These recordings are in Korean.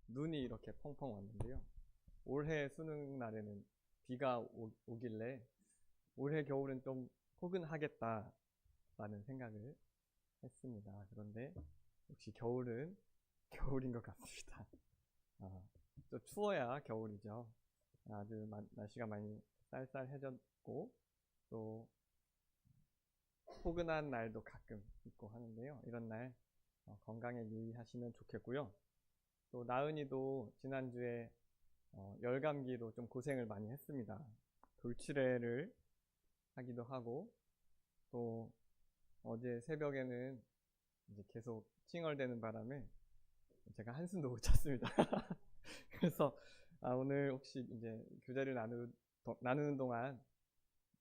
눈이 이렇게 펑펑 왔는데요. 올해 수능 날에는 비가 오길래 올해 겨울은 좀 포근하겠다라는 생각을 했습니다. 그런데 역시 겨울은 겨울인 것 같습니다. 또 추워야 겨울이죠. 아주 날씨가 많이 쌀쌀해졌고 또 포근한 날도 가끔 있고 하는데요. 이런 날 건강에 유의하시면 좋겠고요. 또 나은이도 지난주에 열감기로 좀 고생을 많이 했습니다. 돌출애를 하기도 하고 또 어제 새벽에는 이제 계속 칭얼대는 바람에 제가 한숨도 못 잤습니다. 그래서 오늘 혹시 이제 교재를 나누는 동안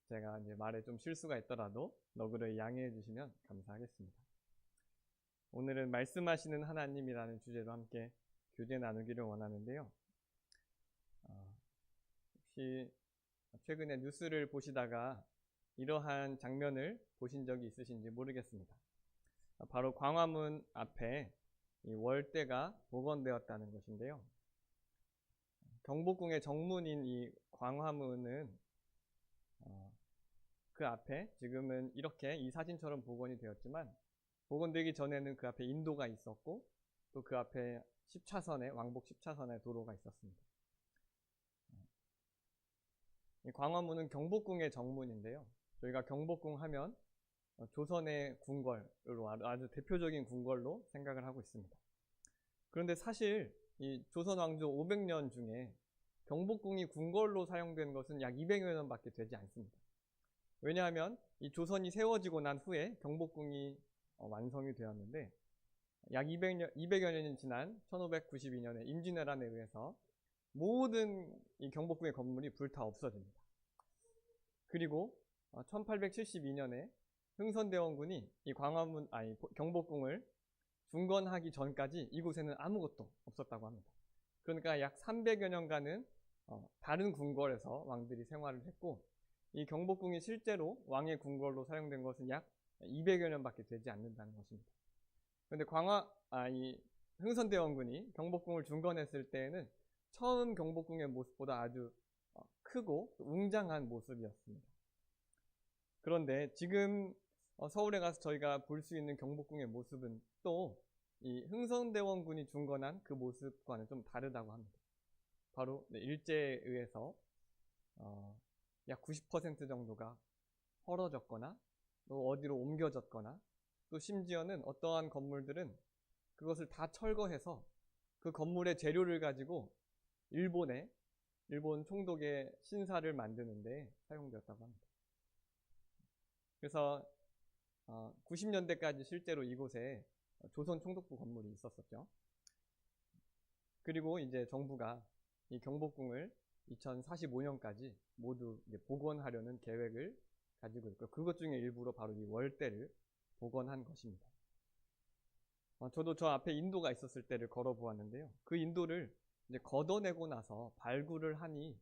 제가 이제 말에 좀 실수가 있더라도 너그러이 양해해 주시면 감사하겠습니다. 오늘은 말씀하시는 하나님이라는 주제로 함께 교재 나누기를 원하는데요. 혹시 최근에 뉴스를 보시다가 이러한 장면을 보신 적이 있으신지 모르겠습니다. 바로 광화문 앞에 이 월대가 복원되었다는 것인데요. 경복궁의 정문인 이 광화문은 그 앞에 지금은 이렇게 이 사진처럼 복원이 되었지만 복원되기 전에는 그 앞에 인도가 있었고 또 그 앞에 10차선의 왕복 10차선의 도로가 있었습니다. 이 광화문은 경복궁의 정문인데요. 저희가 경복궁 하면 조선의 궁궐로 아주 대표적인 궁궐로 생각을 하고 있습니다. 그런데 사실 이 조선 왕조 500년 중에 경복궁이 궁궐로 사용된 것은 약 200여 년밖에 되지 않습니다. 왜냐하면 이 조선이 세워지고 난 후에 경복궁이 완성이 되었는데 약 200여 년이 지난 1592년에 임진왜란에 의해서 모든 이 경복궁의 건물이 불타 없어집니다. 그리고 1872년에 흥선대원군이 이 경복궁을 중건하기 전까지 이곳에는 아무것도 없었다고 합니다. 그러니까 약 300여 년간은 다른 궁궐에서 왕들이 생활을 했고 이 경복궁이 실제로 왕의 궁궐로 사용된 것은 약 200여 년밖에 되지 않는다는 것입니다. 그런데 이 흥선대원군이 경복궁을 중건했을 때에는 처음 경복궁의 모습보다 아주 크고 웅장한 모습이었습니다. 그런데 지금 서울에 가서 저희가 볼 수 있는 경복궁의 모습은 또 이 흥선대원군이 중건한 그 모습과는 좀 다르다고 합니다. 바로 일제에 의해서 약 90% 정도가 헐어졌거나 또 어디로 옮겨졌거나 또 심지어는 어떠한 건물들은 그것을 다 철거해서 그 건물의 재료를 가지고 일본 총독의 신사를 만드는데 사용되었다고 합니다. 그래서 90년대까지 실제로 이곳에 조선 총독부 건물이 있었었죠. 그리고 이제 정부가 이 경복궁을 2045년까지 모두 이제 복원하려는 계획을 가지고 있고 그것 중에 일부로 바로 이 월대를 복원한 것입니다. 저도 저 앞에 인도가 있었을 때를 걸어 보았는데요. 그 인도를 이제 걷어내고 나서 발굴을 하니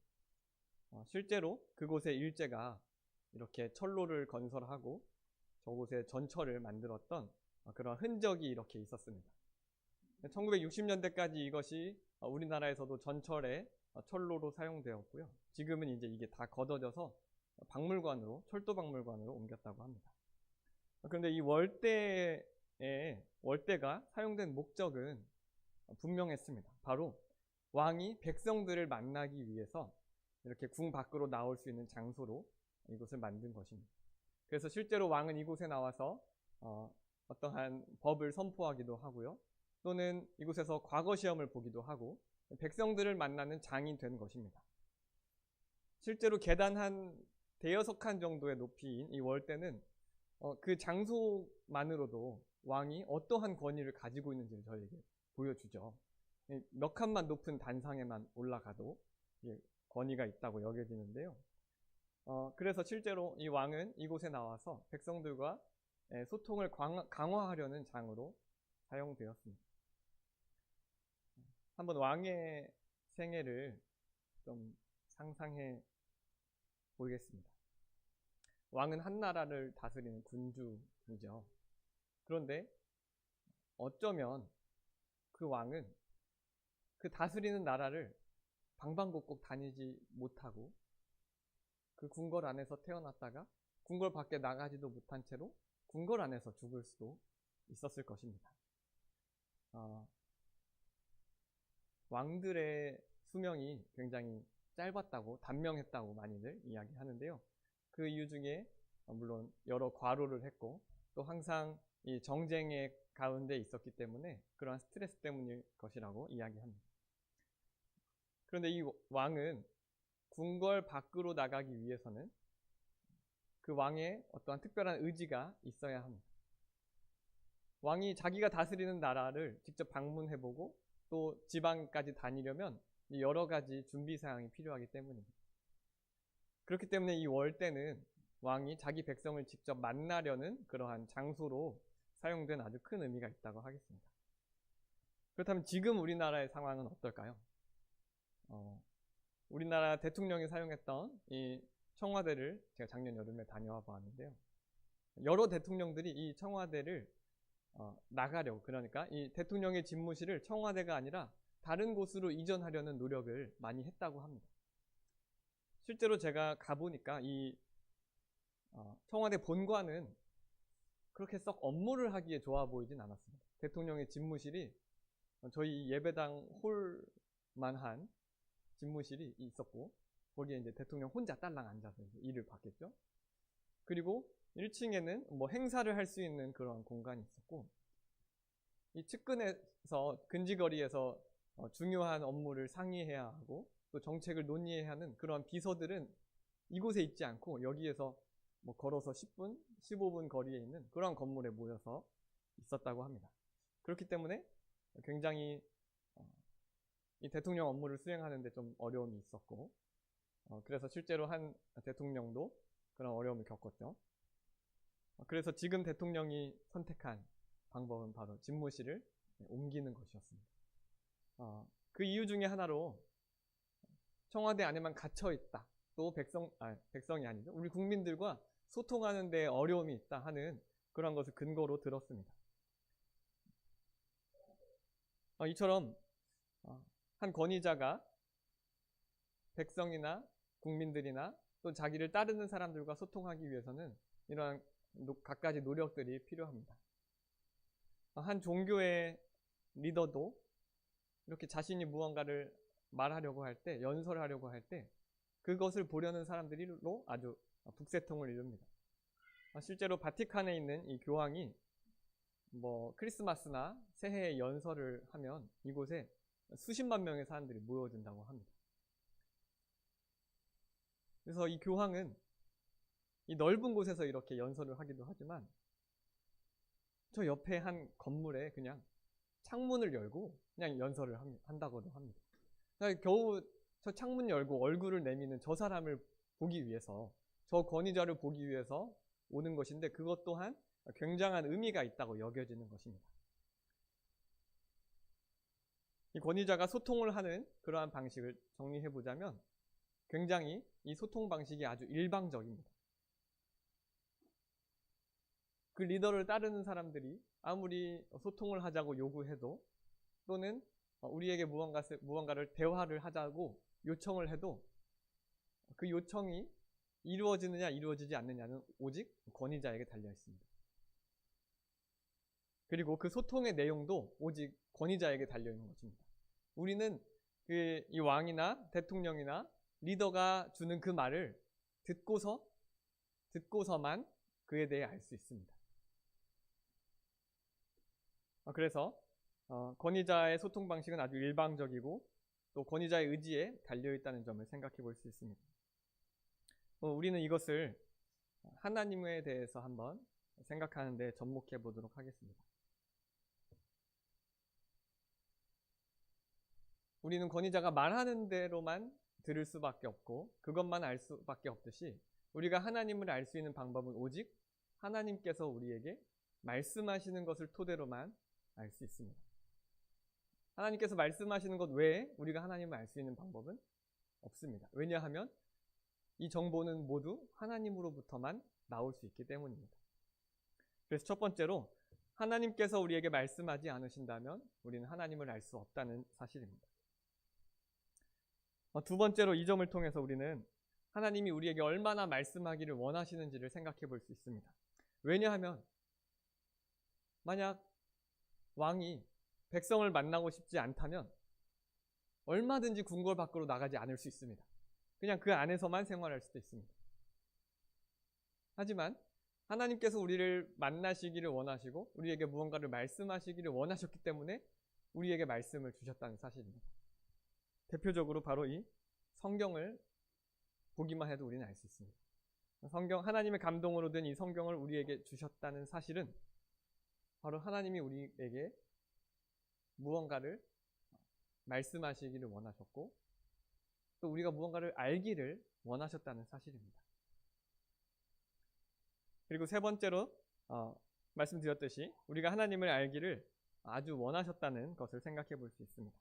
실제로 그곳의 일제가 이렇게 철로를 건설하고 저곳에 전철을 만들었던 그런 흔적이 이렇게 있었습니다. 1960년대까지 이것이 우리나라에서도 전철의 철로로 사용되었고요. 지금은 이제 이게 다 걷어져서 철도 박물관으로 옮겼다고 합니다. 그런데 이 월대가 사용된 목적은 분명했습니다. 바로 왕이 백성들을 만나기 위해서 이렇게 궁 밖으로 나올 수 있는 장소로 이곳을 만든 것입니다. 그래서 실제로 왕은 이곳에 나와서 어떠한 법을 선포하기도 하고요. 또는 이곳에서 과거 시험을 보기도 하고 백성들을 만나는 장이 된 것입니다. 실제로 계단 한 대여섯 칸 정도의 높이인 이 월대는 그 장소만으로도 왕이 어떠한 권위를 가지고 있는지를 저에게 보여주죠. 몇 칸만 높은 단상에만 올라가도 권위가 있다고 여겨지는데요. 그래서 실제로 이 왕은 이곳에 나와서 백성들과 소통을 강화하려는 장으로 사용되었습니다. 한번 왕의 생애를 좀 상상해 보겠습니다. 왕은 한 나라를 다스리는 군주이죠. 그런데 어쩌면 그 왕은 그 다스리는 나라를 방방곡곡 다니지 못하고 그 궁궐 안에서 태어났다가 궁궐 밖에 나가지도 못한 채로 궁궐 안에서 죽을 수도 있었을 것입니다. 왕들의 수명이 굉장히 짧았다고, 단명했다고 많이들 이야기하는데요. 그 이유 중에 물론 여러 과로를 했고 또 항상 이 정쟁의 가운데 있었기 때문에 그러한 스트레스 때문일 것이라고 이야기합니다. 그런데 이 왕은 궁궐 밖으로 나가기 위해서는 그 왕의 어떠한 특별한 의지가 있어야 합니다. 왕이 자기가 다스리는 나라를 직접 방문해보고 또 지방까지 다니려면 여러 가지 준비 사항이 필요하기 때문입니다. 그렇기 때문에 이 월대는 왕이 자기 백성을 직접 만나려는 그러한 장소로 사용된 아주 큰 의미가 있다고 하겠습니다. 그렇다면 지금 우리나라의 상황은 어떨까요? 우리나라 대통령이 사용했던 이 청와대를 제가 작년 여름에 다녀와 보았는데요. 여러 대통령들이 이 청와대를 나가려고, 그러니까 이 대통령의 집무실을 청와대가 아니라 다른 곳으로 이전하려는 노력을 많이 했다고 합니다. 실제로 제가 가보니까 이 청와대 본관은 그렇게 썩 업무를 하기에 좋아 보이진 않았습니다. 대통령의 집무실이 저희 예배당 홀만한 집무실이 있었고 거기에 이제 대통령 혼자 딸랑 앉아서 일을 받겠죠. 그리고 1층에는 뭐 행사를 할 수 있는 그런 공간이 있었고 이 측근에서 근지거리에서 중요한 업무를 상의해야 하고 또 정책을 논의해야 하는 그런 비서들은 이곳에 있지 않고 여기에서 뭐 걸어서 10분, 15분 거리에 있는 그런 건물에 모여서 있었다고 합니다. 그렇기 때문에 굉장히 이 대통령 업무를 수행하는데 좀 어려움이 있었고 그래서 실제로 한 대통령도 그런 어려움을 겪었죠. 그래서 지금 대통령이 선택한 방법은 바로 집무실을 옮기는 것이었습니다. 그 이유 중에 하나로 청와대 안에만 갇혀 있다. 또 백성이 아니죠. 우리 국민들과 소통하는 데 어려움이 있다 하는 그런 것을 근거로 들었습니다. 이처럼 한 권위자가 백성이나 국민들이나 또 자기를 따르는 사람들과 소통하기 위해서는 이러한 갖가지 노력들이 필요합니다. 한 종교의 리더도 이렇게 자신이 무언가를 말하려고 할 때, 연설하려고 할 때 그것을 보려는 사람들로 아주 북새통을 이룹니다. 실제로 바티칸에 있는 이 교황이 뭐 크리스마스나 새해에 연설을 하면 이곳에 수십만 명의 사람들이 모여든다고 합니다. 그래서 이 교황은 이 넓은 곳에서 이렇게 연설을 하기도 하지만 저 옆에 한 건물에 그냥 창문을 열고 그냥 연설을 한다고도 합니다. 겨우 저 창문 열고 얼굴을 내미는 저 사람을 보기 위해서, 저 권위자를 보기 위해서 오는 것인데 그것 또한 굉장한 의미가 있다고 여겨지는 것입니다. 이 권위자가 소통을 하는 그러한 방식을 정리해보자면 굉장히 이 소통 방식이 아주 일방적입니다. 그 리더를 따르는 사람들이 아무리 소통을 하자고 요구해도 또는 우리에게 무언가를 대화를 하자고 요청을 해도 그 요청이 이루어지느냐 이루어지지 않느냐는 오직 권위자에게 달려 있습니다. 그리고 그 소통의 내용도 오직 권위자에게 달려 있는 것입니다. 우리는 이 왕이나 대통령이나 리더가 주는 그 말을 듣고서만 그에 대해 알 수 있습니다. 그래서 권위자의 소통 방식은 아주 일방적이고 또 권위자의 의지에 달려있다는 점을 생각해 볼 수 있습니다. 우리는 이것을 하나님에 대해서 한번 생각하는 데 접목해 보도록 하겠습니다. 우리는 권위자가 말하는 대로만 들을 수밖에 없고 그것만 알 수밖에 없듯이 우리가 하나님을 알 수 있는 방법은 오직 하나님께서 우리에게 말씀하시는 것을 토대로만 알 수 있습니다. 하나님께서 말씀하시는 것 외에 우리가 하나님을 알 수 있는 방법은 없습니다. 왜냐하면 이 정보는 모두 하나님으로부터만 나올 수 있기 때문입니다. 그래서 첫 번째로 하나님께서 우리에게 말씀하지 않으신다면 우리는 하나님을 알 수 없다는 사실입니다. 두 번째로 이 점을 통해서 우리는 하나님이 우리에게 얼마나 말씀하기를 원하시는지를 생각해 볼 수 있습니다. 왜냐하면 만약 왕이 백성을 만나고 싶지 않다면 얼마든지 궁궐 밖으로 나가지 않을 수 있습니다. 그냥 그 안에서만 생활할 수도 있습니다. 하지만 하나님께서 우리를 만나시기를 원하시고 우리에게 무언가를 말씀하시기를 원하셨기 때문에 우리에게 말씀을 주셨다는 사실입니다. 대표적으로 바로 이 성경을 보기만 해도 우리는 알 수 있습니다. 성경, 하나님의 감동으로 된 이 성경을 우리에게 주셨다는 사실은 바로 하나님이 우리에게 무언가를 말씀하시기를 원하셨고 또 우리가 무언가를 알기를 원하셨다는 사실입니다. 그리고 세 번째로 말씀드렸듯이 우리가 하나님을 알기를 아주 원하셨다는 것을 생각해 볼 수 있습니다.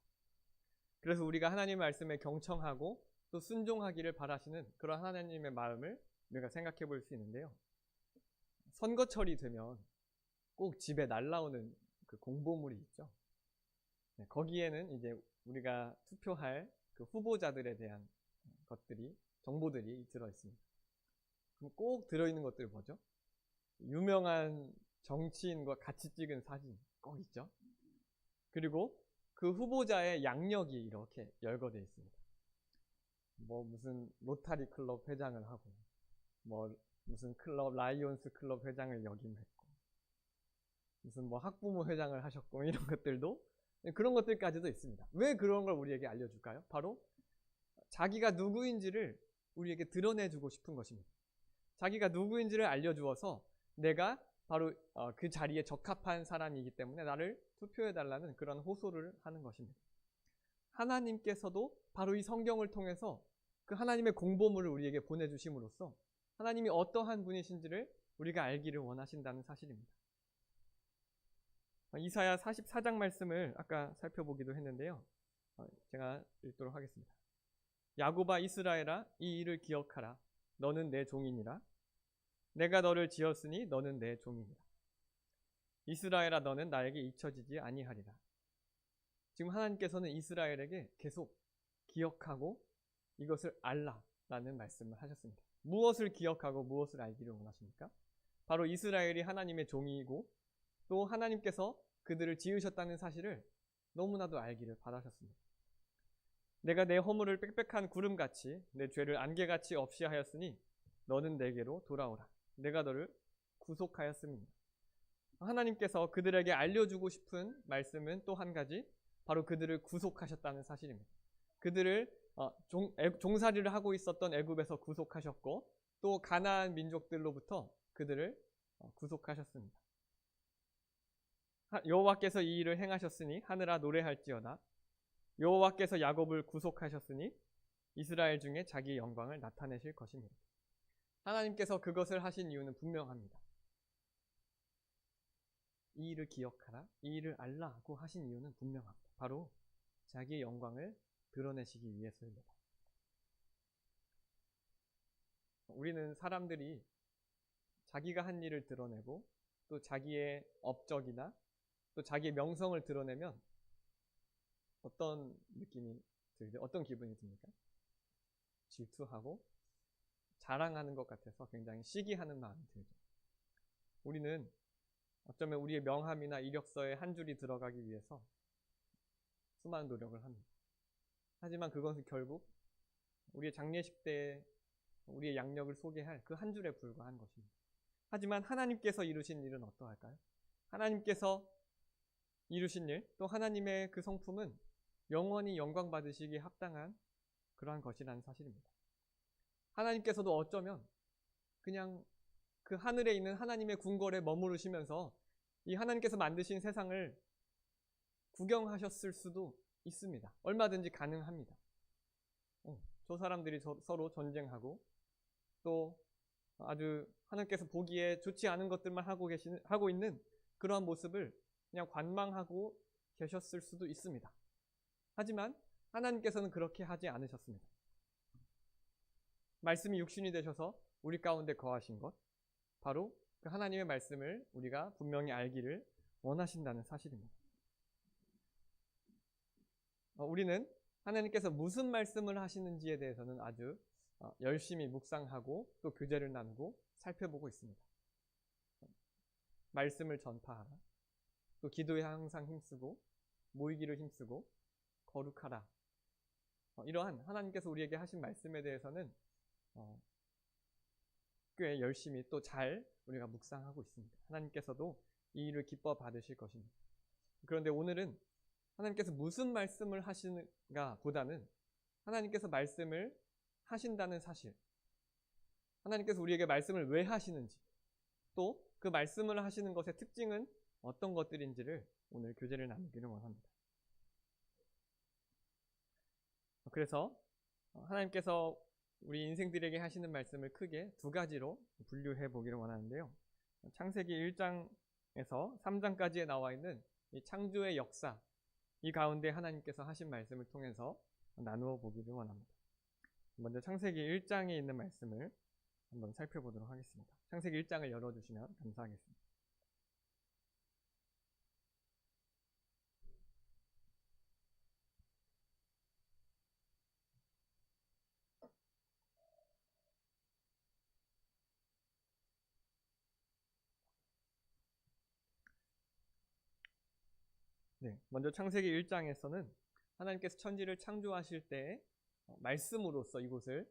그래서 우리가 하나님의 말씀에 경청하고 또 순종하기를 바라시는 그런 하나님의 마음을 우리가 생각해 볼 수 있는데요. 선거철이 되면 꼭 집에 날라오는 그 공보물이 있죠. 거기에는 이제 우리가 투표할 그 후보자들에 대한 것들이, 정보들이 들어 있습니다. 그럼 꼭 들어있는 것들 뭐죠? 유명한 정치인과 같이 찍은 사진 꼭 있죠. 그리고 그 후보자의 양력이 이렇게 열거되어 있습니다. 뭐 무슨 로타리 클럽 회장을 하고 뭐 무슨 클럽 라이온스 클럽 회장을 역임했고 무슨 뭐 학부모 회장을 하셨고 이런 것들도 그런 것들까지도 있습니다. 왜 그런 걸 우리에게 알려줄까요? 바로 자기가 누구인지를 우리에게 드러내주고 싶은 것입니다. 자기가 누구인지를 알려주어서 내가 바로 그 자리에 적합한 사람이기 때문에 나를 투표해달라는 그런 호소를 하는 것입니다. 하나님께서도 바로 이 성경을 통해서 그 하나님의 공보물을 우리에게 보내주심으로써 하나님이 어떠한 분이신지를 우리가 알기를 원하신다는 사실입니다. 이사야 44장 말씀을 아까 살펴보기도 했는데요. 제가 읽도록 하겠습니다. 야곱아 이스라엘아 이 일을 기억하라. 너는 내 종이니라. 내가 너를 지었으니 너는 내 종이니라. 이스라엘아 너는 나에게 잊혀지지 아니하리라. 지금 하나님께서는 이스라엘에게 계속 기억하고 이것을 알라라는 말씀을 하셨습니다. 무엇을 기억하고 무엇을 알기를 원하십니까? 바로 이스라엘이 하나님의 종이고 또 하나님께서 그들을 지으셨다는 사실을 너무나도 알기를 바라셨습니다. 내가 내 허물을 빽빽한 구름같이 내 죄를 안개같이 없이 하였으니 너는 내게로 돌아오라. 내가 너를 구속하였음이니라. 하나님께서 그들에게 알려주고 싶은 말씀은 또 한 가지 바로 그들을 구속하셨다는 사실입니다. 그들을 종살이를 하고 있었던 애굽에서 구속하셨고 또 가나안 민족들로부터 그들을 구속하셨습니다. 여호와께서 이 일을 행하셨으니 하늘아 노래할지어다. 여호와께서 야곱을 구속하셨으니 이스라엘 중에 자기의 영광을 나타내실 것입니다. 하나님께서 그것을 하신 이유는 분명합니다. 이 일을 기억하라, 이 일을 알라고 하신 이유는 분명합니다. 바로 자기의 영광을 드러내시기 위해서입니다. 우리는 사람들이 자기가 한 일을 드러내고 또 자기의 업적이나 또 자기의 명성을 드러내면 어떤 느낌이 들죠? 어떤 기분이 듭니까? 질투하고 자랑하는 것 같아서 굉장히 시기하는 마음이 들죠. 우리는 어쩌면 우리의 명함이나 이력서에 한 줄이 들어가기 위해서 수많은 노력을 합니다. 하지만 그것은 결국 우리의 장례식 때 우리의 양력을 소개할 그 한 줄에 불과한 것입니다. 하지만 하나님께서 이루신 일은 어떠할까요? 하나님께서 이루신 일, 또 하나님의 그 성품은 영원히 영광 받으시기에 합당한 그러한 것이라는 사실입니다. 하나님께서도 어쩌면 그냥 그 하늘에 있는 하나님의 궁궐에 머무르시면서 이 하나님께서 만드신 세상을 구경하셨을 수도 있습니다. 얼마든지 가능합니다. 저 사람들이 서로 전쟁하고 또 아주 하나님께서 보기에 좋지 않은 것들만 하고 있는 그러한 모습을 그냥 관망하고 계셨을 수도 있습니다. 하지만 하나님께서는 그렇게 하지 않으셨습니다. 말씀이 육신이 되셔서 우리 가운데 거하신 것, 바로 그 하나님의 말씀을 우리가 분명히 알기를 원하신다는 사실입니다. 우리는 하나님께서 무슨 말씀을 하시는지에 대해서는 아주 열심히 묵상하고 또 교제를 나누고 살펴보고 있습니다. 말씀을 전파하라. 또 기도에 항상 힘쓰고 모이기를 힘쓰고 거룩하라. 이러한 하나님께서 우리에게 하신 말씀에 대해서는 꽤 열심히 또 잘 우리가 묵상하고 있습니다. 하나님께서도 이 일을 기뻐 받으실 것입니다. 그런데 오늘은 하나님께서 무슨 말씀을 하시는가 보다는 하나님께서 말씀을 하신다는 사실, 하나님께서 우리에게 말씀을 왜 하시는지, 또 그 말씀을 하시는 것의 특징은 어떤 것들인지를 오늘 교제를 나누기를 원합니다. 그래서 하나님께서 우리 인생들에게 하시는 말씀을 크게 두 가지로 분류해 보기를 원하는데요. 창세기 1장에서 3장까지에 나와 있는 이 창조의 역사, 이 가운데 하나님께서 하신 말씀을 통해서 나누어 보기를 원합니다. 먼저 창세기 1장에 있는 말씀을 한번 살펴보도록 하겠습니다. 창세기 1장을 열어주시면 감사하겠습니다. 네, 먼저 창세기 1장에서는 하나님께서 천지를 창조하실 때 말씀으로써 이곳을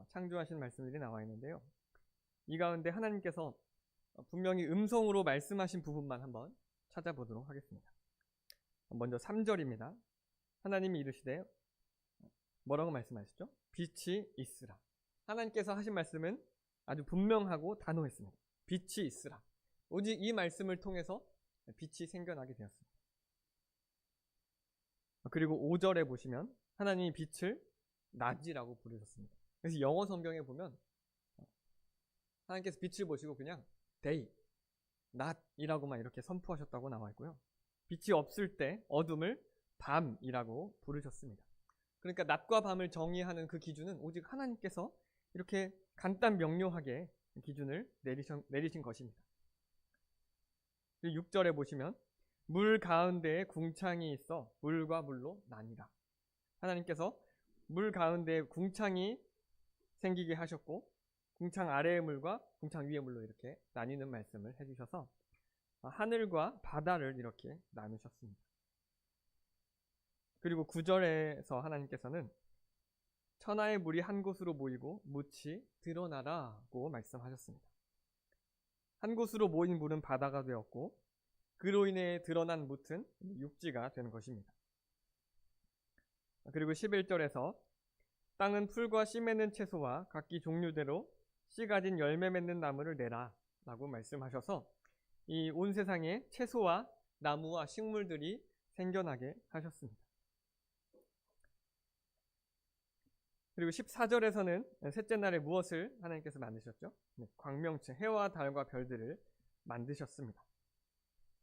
창조하신 말씀들이 나와 있는데요. 이 가운데 하나님께서 분명히 음성으로 말씀하신 부분만 한번 찾아보도록 하겠습니다. 먼저 3절입니다. 하나님이 이르시되 뭐라고 말씀하시죠? 빛이 있으라. 하나님께서 하신 말씀은 아주 분명하고 단호했습니다. 빛이 있으라. 오직 이 말씀을 통해서 빛이 생겨나게 되었습니다. 그리고 5절에 보시면 하나님이 빛을 낮이라고 부르셨습니다. 그래서 영어 성경에 보면 하나님께서 빛을 보시고 그냥 day, 낮이라고만 이렇게 선포하셨다고 나와 있고요. 빛이 없을 때 어둠을 밤이라고 부르셨습니다. 그러니까 낮과 밤을 정의하는 그 기준은 오직 하나님께서 이렇게 간단 명료하게 기준을 내리신 것입니다. 6절에 보시면 물 가운데에 궁창이 있어 물과 물로 나뉘라. 하나님께서 물 가운데에 궁창이 생기게 하셨고 궁창 아래의 물과 궁창 위의 물로 이렇게 나뉘는 말씀을 해주셔서 하늘과 바다를 이렇게 나누셨습니다. 그리고 9절에서 하나님께서는 천하의 물이 한 곳으로 모이고 묻이 드러나라고 말씀하셨습니다. 한 곳으로 모인 물은 바다가 되었고 그로 인해 드러난 묻은 육지가 되는 것입니다. 그리고 11절에서 땅은 풀과 씨 맺는 채소와 각기 종류대로 씨 가진 열매 맺는 나무를 내라 라고 말씀하셔서 이 온 세상에 채소와 나무와 식물들이 생겨나게 하셨습니다. 그리고 14절에서는 셋째 날에 무엇을 하나님께서 만드셨죠? 광명체, 해와 달과 별들을 만드셨습니다.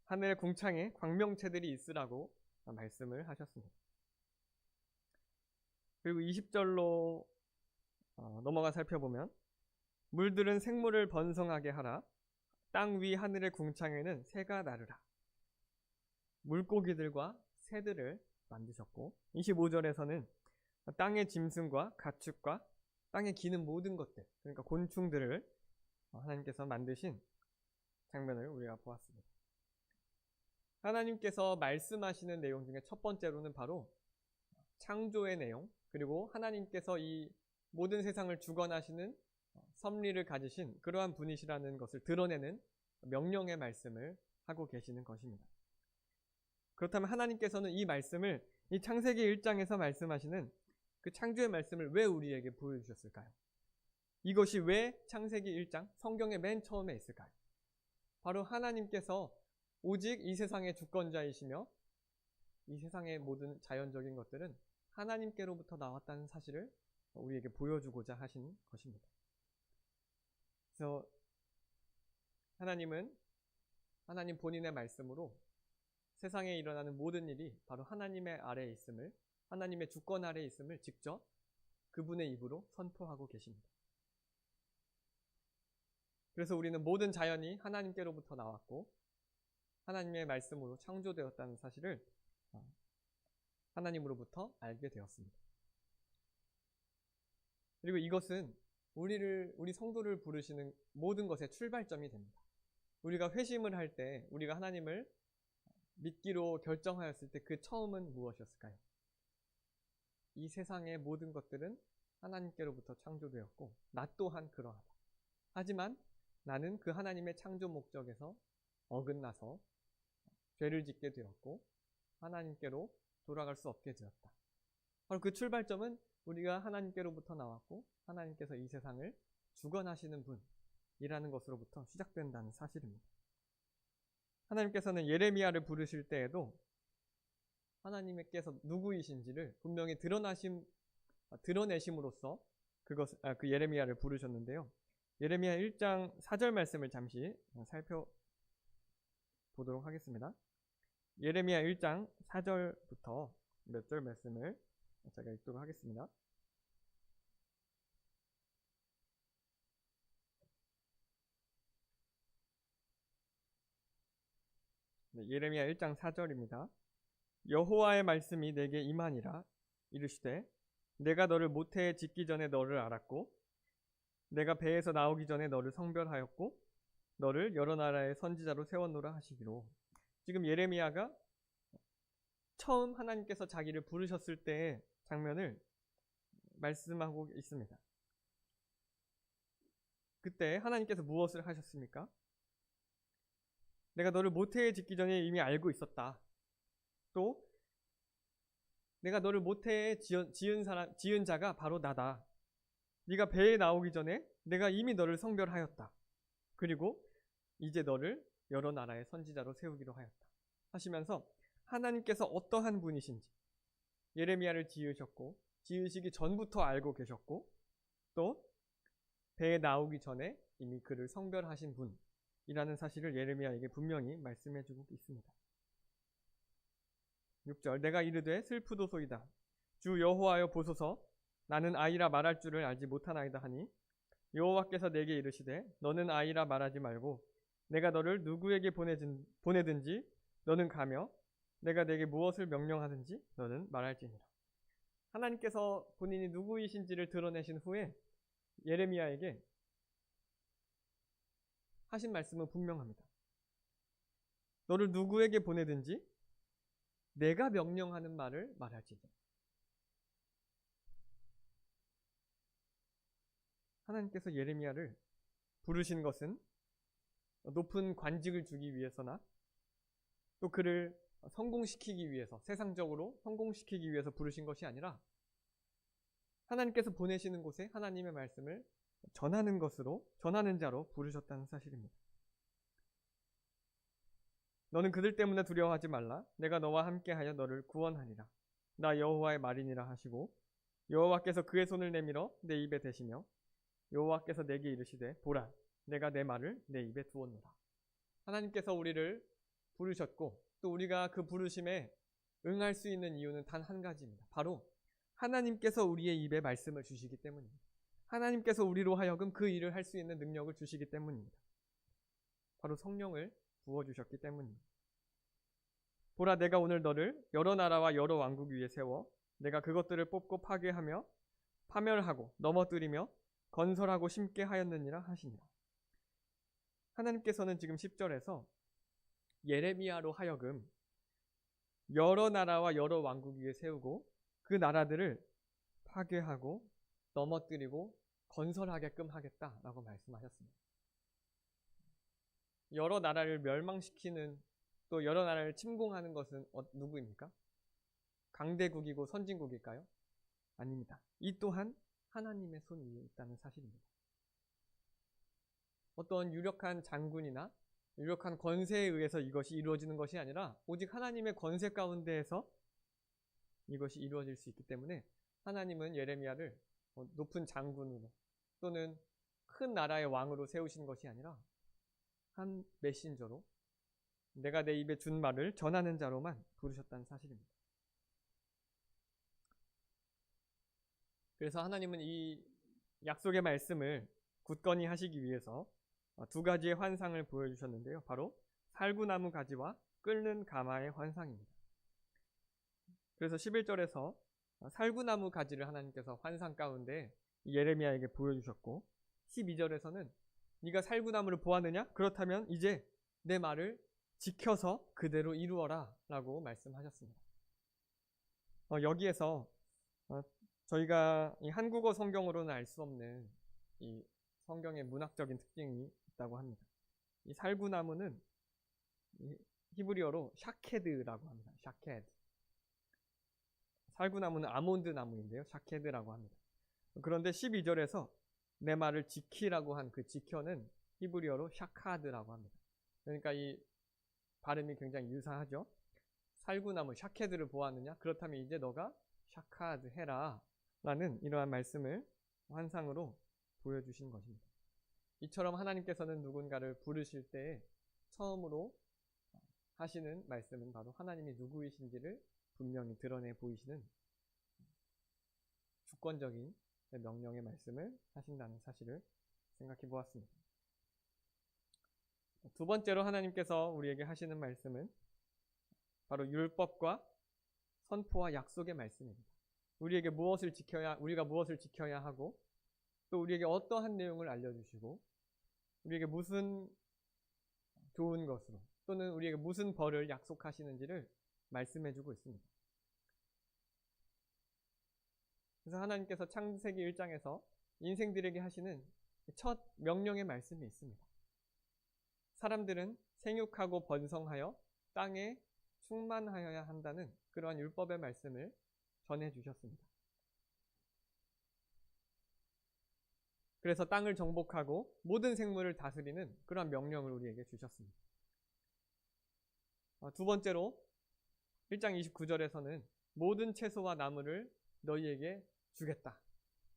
하늘의 궁창에 광명체들이 있으라고 말씀을 하셨습니다. 그리고 20절로 넘어가 살펴보면 물들은 생물을 번성하게 하라. 땅 위 하늘의 궁창에는 새가 나르라. 물고기들과 새들을 만드셨고 25절에서는 땅의 짐승과 가축과 땅에 기는 모든 것들, 그러니까 곤충들을 하나님께서 만드신 장면을 우리가 보았습니다. 하나님께서 말씀하시는 내용 중에 첫 번째로는 바로 창조의 내용, 그리고 하나님께서 이 모든 세상을 주관하시는 섭리를 가지신 그러한 분이시라는 것을 드러내는 명령의 말씀을 하고 계시는 것입니다. 그렇다면 하나님께서는 이 말씀을 이 창세기 1장에서 말씀하시는 그 창조의 말씀을 왜 우리에게 보여주셨을까요? 이것이 왜 창세기 1장 성경의 맨 처음에 있을까요? 바로 하나님께서 오직 이 세상의 주권자이시며 이 세상의 모든 자연적인 것들은 하나님께로부터 나왔다는 사실을 우리에게 보여주고자 하신 것입니다. 그래서 하나님 본인의 말씀으로 세상에 일어나는 모든 일이 바로 하나님의 아래에 있음을, 하나님의 주권 아래에 있음을 직접 그분의 입으로 선포하고 계십니다. 그래서 우리는 모든 자연이 하나님께로부터 나왔고 하나님의 말씀으로 창조되었다는 사실을 하나님으로부터 알게 되었습니다. 그리고 이것은 우리 성도를 부르시는 모든 것의 출발점이 됩니다. 우리가 회심을 할 때, 우리가 하나님을 믿기로 결정하였을 때 그 처음은 무엇이었을까요? 이 세상의 모든 것들은 하나님께로부터 창조되었고 나 또한 그러하다. 하지만 나는 그 하나님의 창조 목적에서 어긋나서 죄를 짓게 되었고 하나님께로 돌아갈 수 없게 되었다. 바로 그 출발점은 우리가 하나님께로부터 나왔고 하나님께서 이 세상을 주관하시는 분이라는 것으로부터 시작된다는 사실입니다. 하나님께서는 예레미야를 부르실 때에도 하나님께서 누구이신지를 분명히 드러내심으로써 그 예레미야를 부르셨는데요. 예레미야 1장 4절 말씀을 잠시 살펴보도록 하겠습니다. 예레미야 1장 4절부터 몇 절 말씀을 제가 읽도록 하겠습니다. 네, 예레미야 1장 4절입니다. 여호와의 말씀이 내게 임하니라. 이르시되 내가 너를 모태에 짓기 전에 너를 알았고 내가 배에서 나오기 전에 너를 성별하였고 너를 여러 나라의 선지자로 세웠노라 하시기로. 지금 예레미야가 처음 하나님께서 자기를 부르셨을 때의 장면을 말씀하고 있습니다. 그때 하나님께서 무엇을 하셨습니까? 내가 너를 모태에 짓기 전에 이미 알고 있었다. 또 내가 너를 모태에 지은 자가 바로 나다. 네가 배에 나오기 전에 내가 이미 너를 성별하였다. 그리고 이제 너를 여러 나라의 선지자로 세우기로 하였다. 하시면서 하나님께서 어떠한 분이신지 예레미야를 지으셨고 지으시기 전부터 알고 계셨고 또 배에 나오기 전에 이미 그를 성별하신 분이라는 사실을 예레미야에게 분명히 말씀해주고 있습니다. 6절 내가 이르되 슬프도소이다. 주 여호와여 보소서 나는 아이라 말할 줄을 알지 못하나이다 하니 여호와께서 내게 이르시되 너는 아이라 말하지 말고 내가 너를 누구에게 보내든지 너는 가며 내가 내게 무엇을 명령하든지 너는 말할지니라. 하나님께서 본인이 누구이신지를 드러내신 후에 예레미야에게 하신 말씀은 분명합니다. 너를 누구에게 보내든지 내가 명령하는 말을 말할지니라. 하나님께서 예레미야를 부르신 것은 높은 관직을 주기 위해서나 또 그를 성공시키기 위해서, 세상적으로 성공시키기 위해서 부르신 것이 아니라 하나님께서 보내시는 곳에 하나님의 말씀을 전하는 자로 부르셨다는 사실입니다. 너는 그들 때문에 두려워하지 말라. 내가 너와 함께하여 너를 구원하리라. 나 여호와의 말이니라 하시고 여호와께서 그의 손을 내밀어 내 입에 대시며 여호와께서 내게 이르시되 보라 내가 내 말을 내 입에 두었노라. 하나님께서 우리를 부르셨고 또 우리가 그 부르심에 응할 수 있는 이유는 단 한 가지입니다. 바로 하나님께서 우리의 입에 말씀을 주시기 때문입니다. 하나님께서 우리로 하여금 그 일을 할 수 있는 능력을 주시기 때문입니다. 바로 성령을 부어주셨기 때문입니다. 보라 내가 오늘 너를 여러 나라와 여러 왕국 위에 세워 내가 그것들을 뽑고 파괴하며 파멸하고 넘어뜨리며 건설하고 심게 하였느니라 하시니라. 하나님께서는 지금 10절에서 예레미야로 하여금 여러 나라와 여러 왕국 위에 세우고 그 나라들을 파괴하고 넘어뜨리고 건설하게끔 하겠다라고 말씀하셨습니다. 여러 나라를 멸망시키는 또 여러 나라를 침공하는 것은 누구입니까? 강대국이고 선진국일까요? 아닙니다. 이 또한 하나님의 손 위에 있다는 사실입니다. 어떤 유력한 장군이나 유력한 권세에 의해서 이것이 이루어지는 것이 아니라 오직 하나님의 권세 가운데에서 이것이 이루어질 수 있기 때문에 하나님은 예레미야를 높은 장군으로 또는 큰 나라의 왕으로 세우신 것이 아니라 한 메신저로 내가 내 입에 준 말을 전하는 자로만 부르셨다는 사실입니다. 그래서 하나님은 이 약속의 말씀을 굳건히 하시기 위해서 두 가지의 환상을 보여주셨는데요. 바로 살구나무 가지와 끓는 가마의 환상입니다. 그래서 11절에서 살구나무 가지를 하나님께서 환상 가운데 예레미야에게 보여주셨고, 12절에서는 네가 살구나무를 보았느냐? 그렇다면 이제 내 말을 지켜서 그대로 이루어라 라고 말씀하셨습니다. 여기에서 저희가 이 한국어 성경으로는 알 수 없는 이 성경의 문학적인 특징이 있다고 합니다. 이 살구나무는 이 히브리어로 샤케드라고 합니다. 샤케드. 살구나무는 아몬드 나무인데요. 샤케드라고 합니다. 그런데 12절에서 내 말을 지키라고 한 그 지켜는 히브리어로 샤카드라고 합니다. 그러니까 이 발음이 굉장히 유사하죠. 살구나무 샤케드를 보았느냐? 그렇다면 이제 너가 샤카드 해라 라는 이러한 말씀을 환상으로 보여주신 것입니다. 이처럼 하나님께서는 누군가를 부르실 때 처음으로 하시는 말씀은 바로 하나님이 누구이신지를 분명히 드러내 보이시는 주권적인 명령의 말씀을 하신다는 사실을 생각해 보았습니다. 두 번째로 하나님께서 우리에게 하시는 말씀은 바로 율법과 선포와 약속의 말씀입니다. 우리가 무엇을 지켜야 하고, 또 우리에게 어떠한 내용을 알려주시고, 우리에게 무슨 좋은 것으로, 또는 우리에게 무슨 벌을 약속하시는지를 말씀해주고 있습니다. 그래서 하나님께서 창세기 1장에서 인생들에게 하시는 첫 명령의 말씀이 있습니다. 사람들은 생육하고 번성하여 땅에 충만하여야 한다는 그러한 율법의 말씀을 전해주셨습니다. 그래서 땅을 정복하고 모든 생물을 다스리는 그러한 명령을 우리에게 주셨습니다. 두 번째로 1장 29절에서는 모든 채소와 나무를 너희에게 주겠다.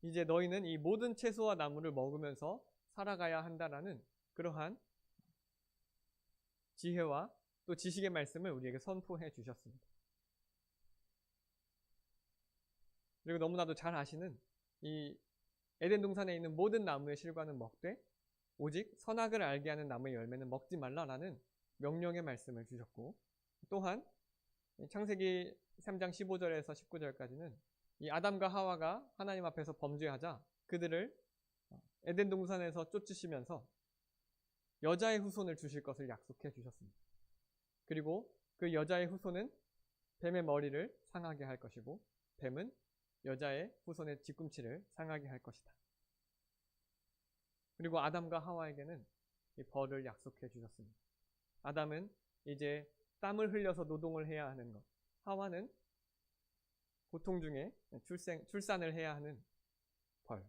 이제 너희는 이 모든 채소와 나무를 먹으면서 살아가야 한다라는 그러한 지혜와 또 지식의 말씀을 우리에게 선포해 주셨습니다. 그리고 너무나도 잘 아시는 이 에덴 동산에 있는 모든 나무의 실과는 먹되 오직 선악을 알게 하는 나무의 열매는 먹지 말라라는 명령의 말씀을 주셨고, 또한 창세기 3장 15절에서 19절까지는 이 아담과 하와가 하나님 앞에서 범죄하자 그들을 에덴 동산에서 쫓으시면서 여자의 후손을 주실 것을 약속해 주셨습니다. 그리고 그 여자의 후손은 뱀의 머리를 상하게 할 것이고 뱀은 여자의 후손의 뒤꿈치를 상하게 할 것이다. 그리고 아담과 하와에게는 이 벌을 약속해 주셨습니다. 아담은 이제 땀을 흘려서 노동을 해야 하는 것, 하와는 고통 중에 출산을 해야 하는 벌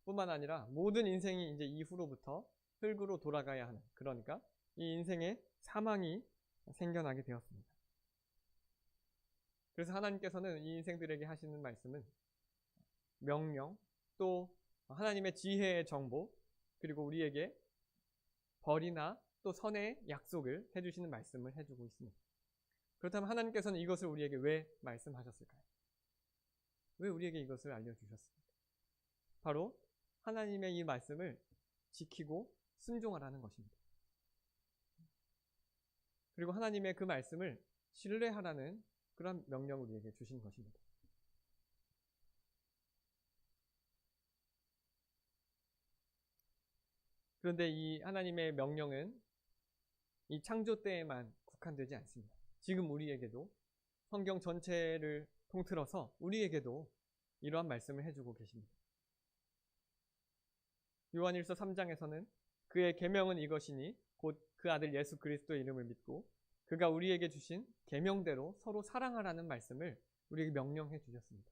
뿐만 아니라 모든 인생이 이제 이후로부터 흙으로 돌아가야 하는, 그러니까 이 인생의 사망이 생겨나게 되었습니다. 그래서 하나님께서는 이 인생들에게 하시는 말씀은 명령, 또 하나님의 지혜의 정보, 그리고 우리에게 벌이나 또 선의 약속을 해주시는 말씀을 해주고 있습니다. 그렇다면 하나님께서는 이것을 우리에게 왜 말씀하셨을까요? 왜 우리에게 이것을 알려주셨습니까? 바로 하나님의 이 말씀을 지키고 순종하라는 것입니다. 그리고 하나님의 그 말씀을 신뢰하라는 그런 명령을 우리에게 주신 것입니다. 그런데 이 하나님의 명령은 이 창조 때에만 국한되지 않습니다. 지금 우리에게도 성경 전체를 통틀어서 우리에게도 이러한 말씀을 해주고 계십니다. 요한일서 3장에서는 그의 계명은 이것이니 곧 그 아들 예수 그리스도의 이름을 믿고 그가 우리에게 주신 계명대로 서로 사랑하라는 말씀을 우리에게 명령해 주셨습니다.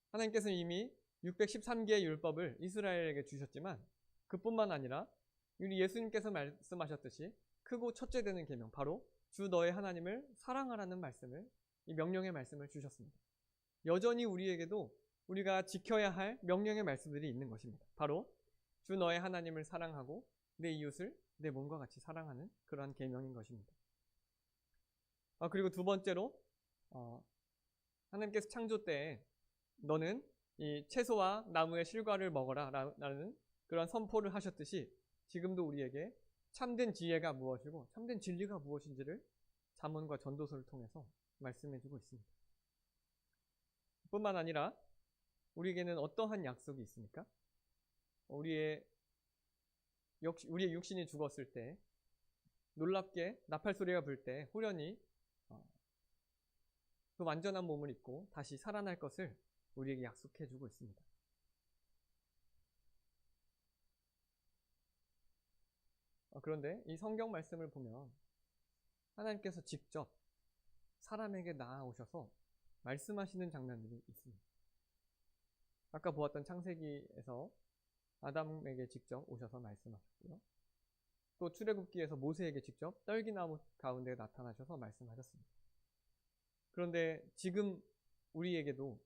하나님께서는 이미 613개의 율법을 이스라엘에게 주셨지만 그뿐만 아니라 우리 예수님께서 말씀하셨듯이 크고 첫째 되는 계명, 바로 주 너의 하나님을 사랑하라는 말씀을, 이 명령의 말씀을 주셨습니다. 여전히 우리에게도 우리가 지켜야 할 명령의 말씀들이 있는 것입니다. 바로 주 너의 하나님을 사랑하고 내 이웃을 내 몸과 같이 사랑하는 그러한 계명인 것입니다. 그리고 두 번째로 하나님께서 창조 때 너는 이 채소와 나무의 실과를 먹어라 라는 그런 선포를 하셨듯이 지금도 우리에게 참된 지혜가 무엇이고 참된 진리가 무엇인지를 잠언과 전도서를 통해서 말씀해주고 있습니다. 뿐만 아니라 우리에게는 어떠한 약속이 있습니까? 우리의 육신이 죽었을 때 놀랍게 나팔 소리가 불 때 후련히 그 완전한 몸을 입고 다시 살아날 것을 우리에게 약속해 주고 있습니다. 그런데 이 성경 말씀을 보면 하나님께서 직접 사람에게 나아오셔서 말씀하시는 장면들이 있습니다. 아까 보았던 창세기에서 아담에게 직접 오셔서 말씀하셨고요. 또 출애굽기에서 모세에게 직접 떨기나무 가운데 나타나셔서 말씀하셨습니다. 그런데 지금 우리에게도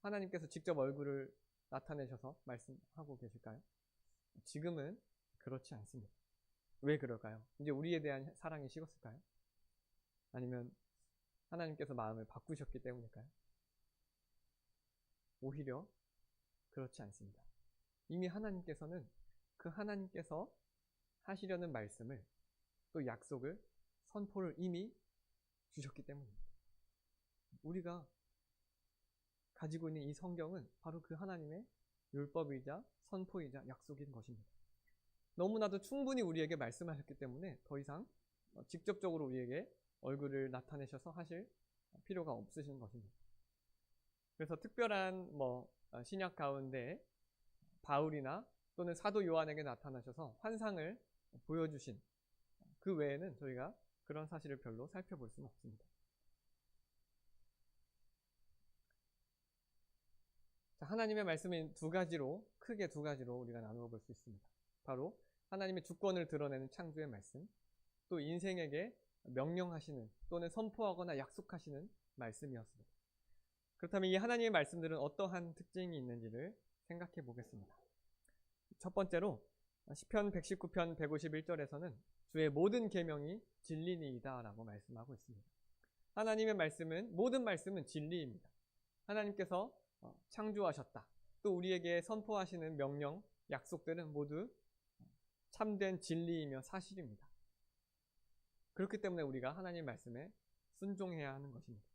하나님께서 직접 얼굴을 나타내셔서 말씀하고 계실까요? 지금은 그렇지 않습니다. 왜 그럴까요? 이제 우리에 대한 사랑이 식었을까요? 아니면 하나님께서 마음을 바꾸셨기 때문일까요? 오히려 그렇지 않습니다. 이미 하나님께서는 그 하나님께서 하시려는 말씀을 또 약속을 선포를 이미 주셨기 때문입니다. 우리가 가지고 있는 이 성경은 바로 그 하나님의 율법이자 선포이자 약속인 것입니다. 너무나도 충분히 우리에게 말씀하셨기 때문에 더 이상 직접적으로 우리에게 얼굴을 나타내셔서 하실 필요가 없으신 것입니다. 그래서 특별한 신약 가운데 바울이나 또는 사도 요한에게 나타나셔서 환상을 보여주신 그 외에는 저희가 그런 사실을 별로 살펴볼 수는 없습니다. 자, 하나님의 말씀은 크게 두 가지로 우리가 나누어 볼 수 있습니다. 바로 하나님의 주권을 드러내는 창조의 말씀, 또 인생에게 명령하시는 또는 선포하거나 약속하시는 말씀이었습니다. 그렇다면 이 하나님의 말씀들은 어떠한 특징이 있는지를 생각해 보겠습니다. 첫 번째로 시편 119편 151절에서는 주의 모든 계명이 진리니이다 라고 말씀하고 있습니다. 하나님의 말씀은, 모든 말씀은 진리입니다. 하나님께서 창조하셨다. 또 우리에게 선포하시는 명령, 약속들은 모두 참된 진리이며 사실입니다. 그렇기 때문에 우리가 하나님의 말씀에 순종해야 하는 것입니다.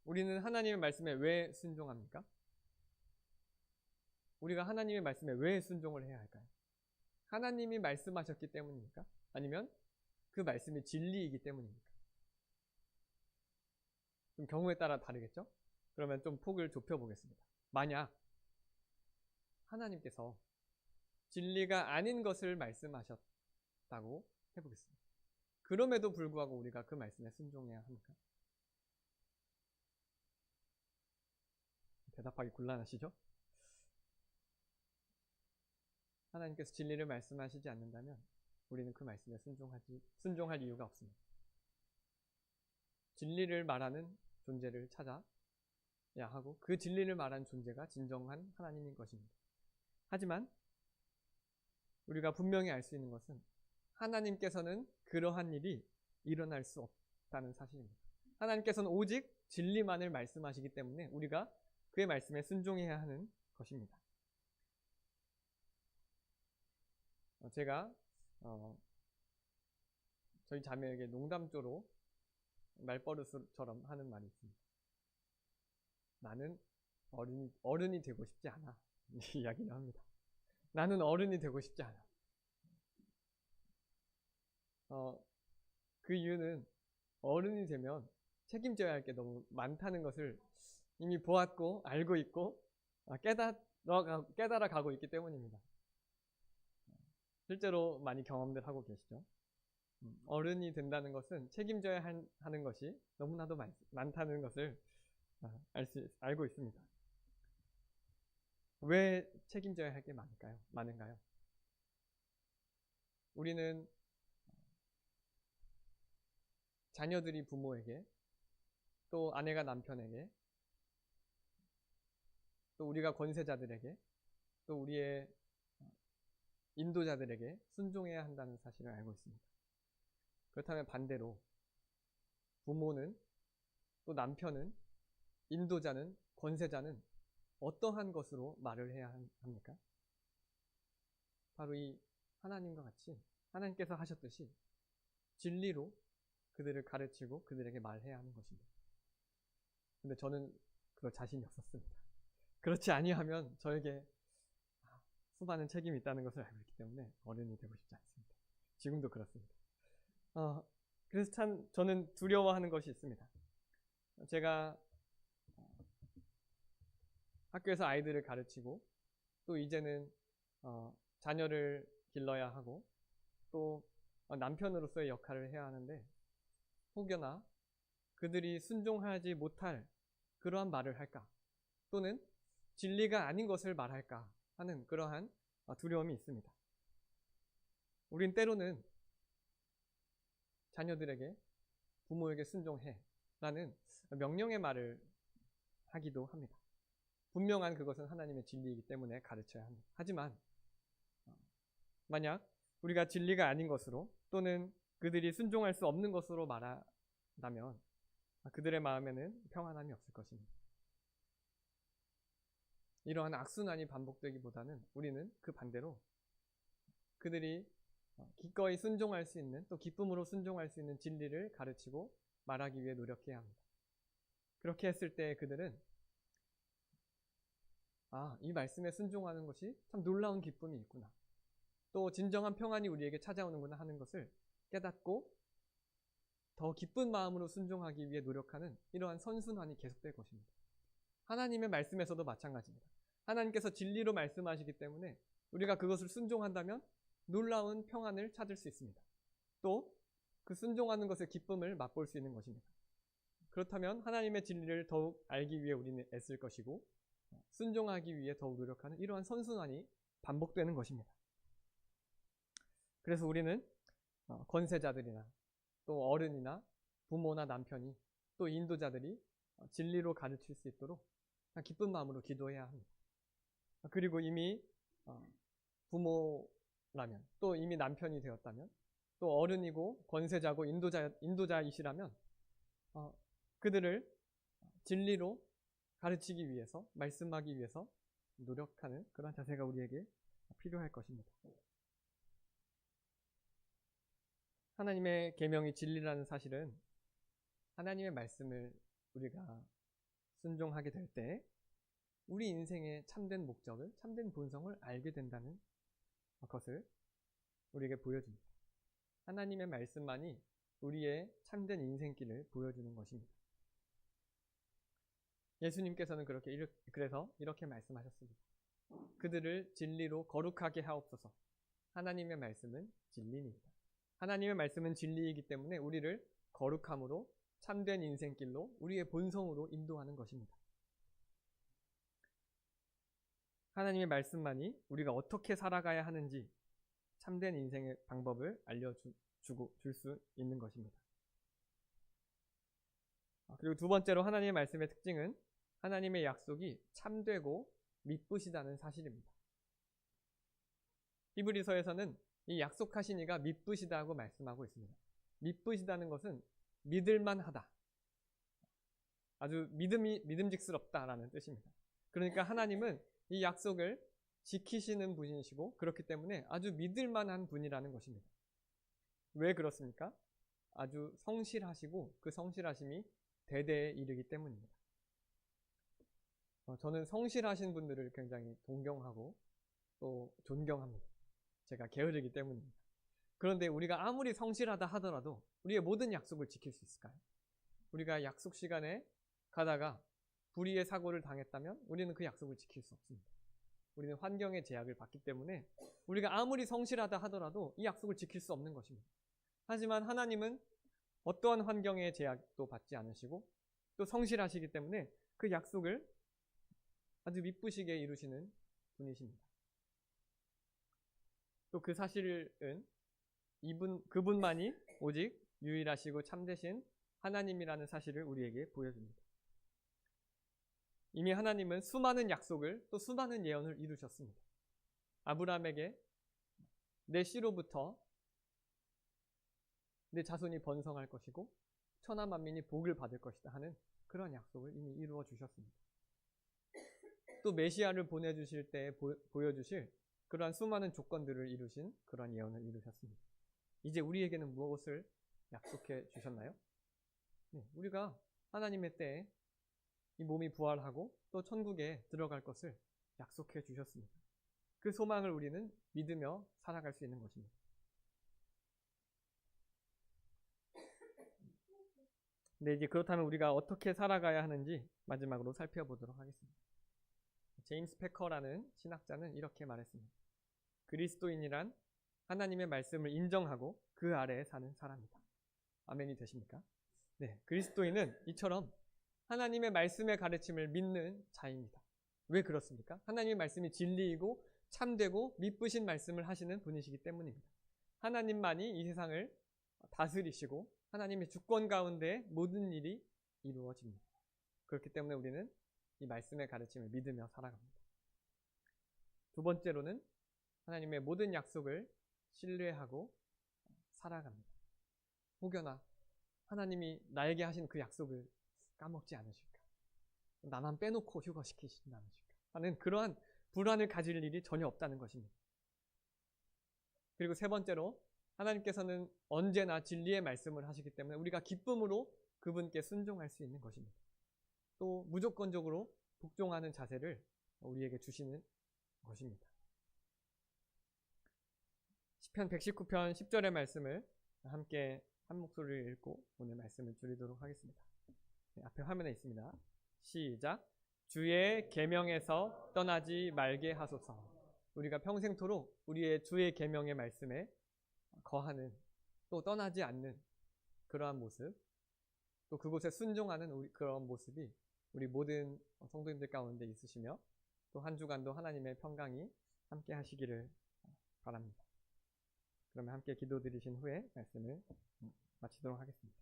우리는 하나님의 말씀에 왜 순종합니까? 우리가 하나님의 말씀에 왜 순종을 해야 할까요? 하나님이 말씀하셨기 때문입니까? 아니면 그 말씀이 진리이기 때문입니까? 좀 경우에 따라 다르겠죠? 그러면 좀 폭을 좁혀보겠습니다. 만약 하나님께서 진리가 아닌 것을 말씀하셨다고 해보겠습니다. 그럼에도 불구하고 우리가 그 말씀에 순종해야 합니까? 대답하기 곤란하시죠? 하나님께서 진리를 말씀하시지 않는다면 우리는 그 말씀에 순종할 이유가 없습니다. 진리를 말하는 존재를 찾아야 하고 그 진리를 말하는 존재가 진정한 하나님인 것입니다. 하지만 우리가 분명히 알 수 있는 것은 하나님께서는 그러한 일이 일어날 수 없다는 사실입니다. 하나님께서는 오직 진리만을 말씀하시기 때문에 우리가 그의 말씀에 순종해야 하는 것입니다. 제가 저희 자매에게 농담조로 말버릇처럼 하는 말이 있습니다. 나는 어른이 되고 싶지 않아. 이 이야기를 합니다. 나는 어른이 되고 싶지 않아. 그 이유는 어른이 되면 책임져야 할 게 너무 많다는 것을 이미 보았고 알고 있고 깨달아 가고 있기 때문입니다. 실제로 많이 경험들 하고 계시죠. 어른이 된다는 것은 책임져야 하는 것이 너무나도 많다는 것을 알고 있습니다. 왜 책임져야 할 게 많은가요? 우리는 자녀들이 부모에게, 또 아내가 남편에게, 또 우리가 권세자들에게, 또 우리의 인도자들에게 순종해야 한다는 사실을 알고 있습니다. 그렇다면 반대로 부모는, 또 남편은, 인도자는, 권세자는 어떠한 것으로 말을 해야 합니까? 바로 이 하나님과 같이 하나님께서 하셨듯이 진리로 그들을 가르치고 그들에게 말해야 하는 것입니다. 근데 저는 그럴 자신이 없었습니다. 그렇지 아니하면 저에게 수많은 책임이 있다는 것을 알고 있기 때문에 어른이 되고 싶지 않습니다. 지금도 그렇습니다. 그래서 참 저는 두려워하는 것이 있습니다. 제가 학교에서 아이들을 가르치고 또 이제는 자녀를 길러야 하고 또 남편으로서의 역할을 해야 하는데 혹여나 그들이 순종하지 못할 그러한 말을 할까 또는 진리가 아닌 것을 말할까 하는 그러한 두려움이 있습니다. 우린 때로는 자녀들에게 부모에게 순종해 라는 명령의 말을 하기도 합니다. 분명한 그것은 하나님의 진리이기 때문에 가르쳐야 합니다. 하지만 만약 우리가 진리가 아닌 것으로 또는 그들이 순종할 수 없는 것으로 말한다면 그들의 마음에는 평안함이 없을 것입니다. 이러한 악순환이 반복되기보다는 우리는 그 반대로 그들이 기꺼이 순종할 수 있는 또 기쁨으로 순종할 수 있는 진리를 가르치고 말하기 위해 노력해야 합니다. 그렇게 했을 때 그들은 이 말씀에 순종하는 것이 참 놀라운 기쁨이 있구나. 또 진정한 평안이 우리에게 찾아오는구나 하는 것을 깨닫고 더 기쁜 마음으로 순종하기 위해 노력하는 이러한 선순환이 계속될 것입니다. 하나님의 말씀에서도 마찬가지입니다. 하나님께서 진리로 말씀하시기 때문에 우리가 그것을 순종한다면 놀라운 평안을 찾을 수 있습니다. 또 그 순종하는 것의 기쁨을 맛볼 수 있는 것입니다. 그렇다면 하나님의 진리를 더욱 알기 위해 우리는 애쓸 것이고 순종하기 위해 더욱 노력하는 이러한 선순환이 반복되는 것입니다. 그래서 우리는 권세자들이나 또 어른이나 부모나 남편이 또 인도자들이 진리로 가르칠 수 있도록 기쁜 마음으로 기도해야 합니다. 그리고 이미 부모라면 또 이미 남편이 되었다면 또 어른이고 권세자고 인도자이시라면 그들을 진리로 가르치기 위해서 말씀하기 위해서 노력하는 그런 자세가 우리에게 필요할 것입니다. 하나님의 계명이 진리라는 사실은 하나님의 말씀을 우리가 순종하게 될 때 우리 인생의 참된 목적을, 참된 본성을 알게 된다는 것을 우리에게 보여줍니다. 하나님의 말씀만이 우리의 참된 인생길을 보여주는 것입니다. 예수님께서는 그래서 이렇게 말씀하셨습니다. 그들을 진리로 거룩하게 하옵소서. 하나님의 말씀은 진리입니다. 하나님의 말씀은 진리이기 때문에 우리를 거룩함으로 참된 인생길로 우리의 본성으로 인도하는 것입니다. 하나님의 말씀만이 우리가 어떻게 살아가야 하는지 참된 인생의 방법을 줄 수 있는 것입니다. 그리고 두 번째로 하나님의 말씀의 특징은 하나님의 약속이 참되고 미쁘시다는 사실입니다. 히브리서에서는 이 약속하신 이가 미쁘시다고 말씀하고 있습니다. 미쁘시다는 것은 믿을만하다. 아주 믿음직스럽다라는 뜻입니다. 그러니까 하나님은 이 약속을 지키시는 분이시고 그렇기 때문에 아주 믿을만한 분이라는 것입니다. 왜 그렇습니까? 아주 성실하시고 그 성실하심이 대대에 이르기 때문입니다. 저는 성실하신 분들을 굉장히 동경하고 또 존경합니다. 제가 게으르기 때문입니다. 그런데 우리가 아무리 성실하다 하더라도 우리의 모든 약속을 지킬 수 있을까요? 우리가 약속 시간에 가다가 불의의 사고를 당했다면 우리는 그 약속을 지킬 수 없습니다. 우리는 환경의 제약을 받기 때문에 우리가 아무리 성실하다 하더라도 이 약속을 지킬 수 없는 것입니다. 하지만 하나님은 어떠한 환경의 제약도 받지 않으시고 또 성실하시기 때문에 그 약속을 아주 미쁘시게 이루시는 분이십니다. 또 그 사실은 그분만이 오직 유일하시고 참되신 하나님이라는 사실을 우리에게 보여줍니다. 이미 하나님은 수많은 약속을 또 수많은 예언을 이루셨습니다. 아브라함에게 내 씨로부터 내 자손이 번성할 것이고 천하 만민이 복을 받을 것이다 하는 그런 약속을 이미 이루어 주셨습니다. 또 메시아를 보내주실 때 보여주실 그러한 수많은 조건들을 이루신 그런 예언을 이루셨습니다. 이제 우리에게는 무엇을 약속해 주셨나요? 네, 우리가 하나님의 때에 이 몸이 부활하고 또 천국에 들어갈 것을 약속해 주셨습니다. 그 소망을 우리는 믿으며 살아갈 수 있는 것입니다. 근데 이제 그렇다면 우리가 어떻게 살아가야 하는지 마지막으로 살펴보도록 하겠습니다. 제임스 패커라는 신학자는 이렇게 말했습니다. 그리스도인이란 하나님의 말씀을 인정하고 그 아래에 사는 사람이다. 아멘이 되십니까? 네, 그리스도인은 이처럼 하나님의 말씀의 가르침을 믿는 자입니다. 왜 그렇습니까? 하나님의 말씀이 진리이고 참되고 믿으신 말씀을 하시는 분이시기 때문입니다. 하나님만이 이 세상을 다스리시고 하나님의 주권 가운데 모든 일이 이루어집니다. 그렇기 때문에 우리는 이 말씀의 가르침을 믿으며 살아갑니다. 두 번째로는 하나님의 모든 약속을 신뢰하고 살아갑니다. 혹여나 하나님이 나에게 하신 그 약속을 까먹지 않으실까? 나만 빼놓고 휴거시키시지 않으실까? 하는 그러한 불안을 가질 일이 전혀 없다는 것입니다. 그리고 세 번째로 하나님께서는 언제나 진리의 말씀을 하시기 때문에 우리가 기쁨으로 그분께 순종할 수 있는 것입니다. 또 무조건적으로 복종하는 자세를 우리에게 주시는 것입니다. 시편 119편 10절의 말씀을 함께 한 목소리를 읽고 오늘 말씀을 줄이도록 하겠습니다. 네, 앞에 화면에 있습니다. 시작. 주의 계명에서 떠나지 말게 하소서. 우리가 평생토록 우리의 주의 계명의 말씀에 거하는, 또 떠나지 않는 그러한 모습, 또 그곳에 순종하는 그런 모습이 우리 모든 성도님들 가운데 있으시며 또 한 주간도 하나님의 평강이 함께 하시기를 바랍니다. 그러면 함께 기도드리신 후에 말씀을 마치도록 하겠습니다.